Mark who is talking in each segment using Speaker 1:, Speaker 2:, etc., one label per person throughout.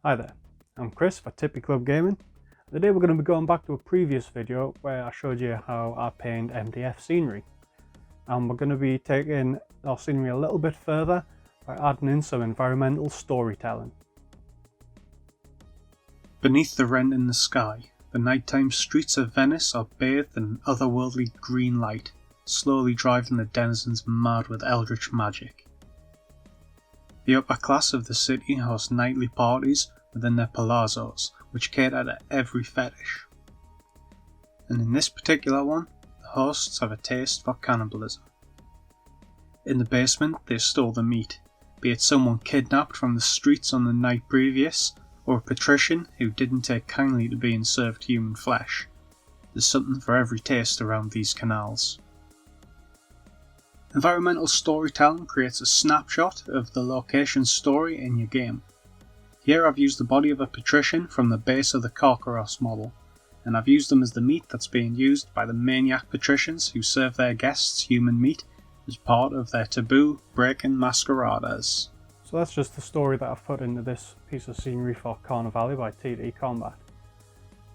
Speaker 1: Hi there, I'm Chris for Tippy Gaming. Today we're going to be going back to a previous video where I showed you how I paint MDF scenery. And we're going to be taking our scenery a little bit further by adding in some environmental storytelling.
Speaker 2: Beneath the rent in the sky, the nighttime streets of Venice are bathed in an otherworldly green light, slowly driving the denizens mad with eldritch magic. The upper class of the city host nightly parties within their palazzos, which cater to every fetish. And in this particular one, the hosts have a taste for cannibalism. In the basement, they store the meat, be it someone kidnapped from the streets on the night previous, or a patrician who didn't take kindly to being served human flesh. There's something for every taste around these canals. Environmental storytelling creates a snapshot of the location story in your game. Here I've used the body of a patrician from the base of the Carnevale model, and I've used them as the meat that's being used by the maniac patricians who serve their guests human meat as part of their taboo break-in masqueradas.
Speaker 1: So that's just the story that I've put into this piece of scenery for Carnevale by TTCombat.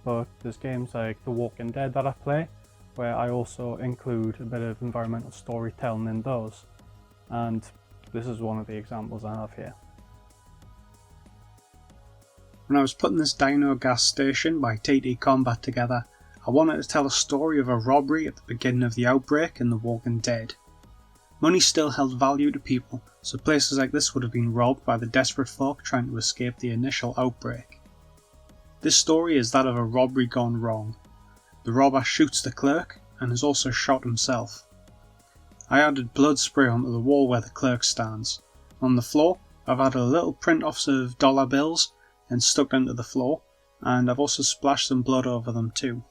Speaker 1: But there's games like The Walking Dead that I play, where I also include a bit of environmental storytelling in those, and this is one of the examples I have here.
Speaker 2: When I was putting this dino gas station by TTCombat together, I wanted to tell a story of a robbery at the beginning of the outbreak in The Walking Dead. Money still held value to people, so places like this would have been robbed by the desperate folk trying to escape the initial outbreak. This story is that of a robbery gone wrong. The robber shoots the clerk and is also shot himself. I added blood spray onto the wall where the clerk stands. On the floor, I've added a little print-offs of dollar bills and stuck into the floor, and I've also splashed some blood over them too.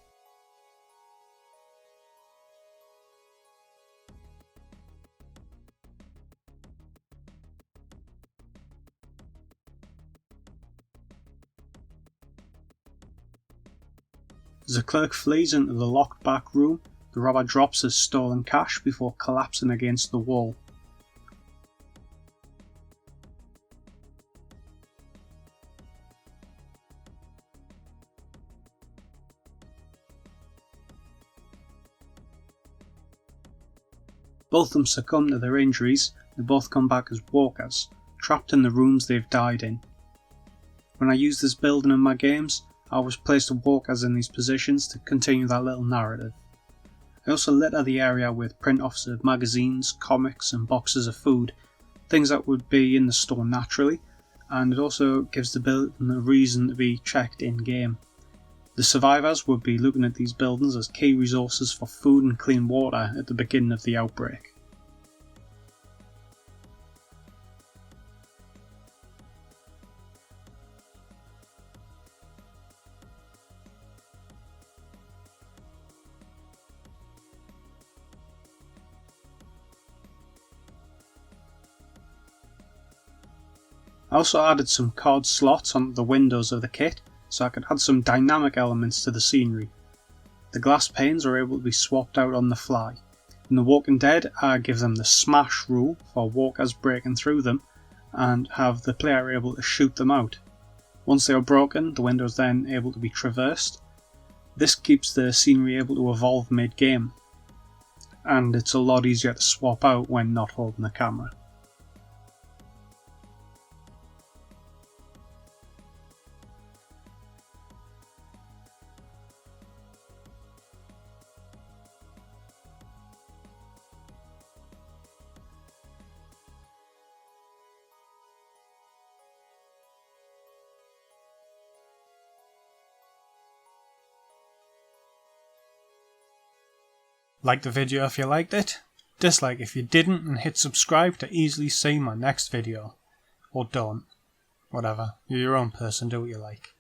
Speaker 2: As the clerk flees into the locked back room, the robber drops his stolen cash before collapsing against the wall. Both of them succumb to their injuries and both come back as walkers, trapped in the rooms they've died in. When I use this building in my games, I always place the walkers in these positions to continue that little narrative. I also litter the area with print-offs of magazines, comics and boxes of food, things that would be in the store naturally, and it also gives the building a reason to be checked in-game. The survivors would be looking at these buildings as key resources for food and clean water at the beginning of the outbreak. I also added some card slots onto the windows of the kit so I could add some dynamic elements to the scenery. The glass panes are able to be swapped out on the fly. In The Walking Dead, I give them the smash rule for walkers breaking through them and have the player able to shoot them out. Once they are broken, the window is then able to be traversed. This keeps the scenery able to evolve mid-game, and it's a lot easier to swap out when not holding the camera.
Speaker 3: Like the video if you liked it, dislike if you didn't, and hit subscribe to easily see my next video. Or don't. Whatever, you're your own person, do what you like.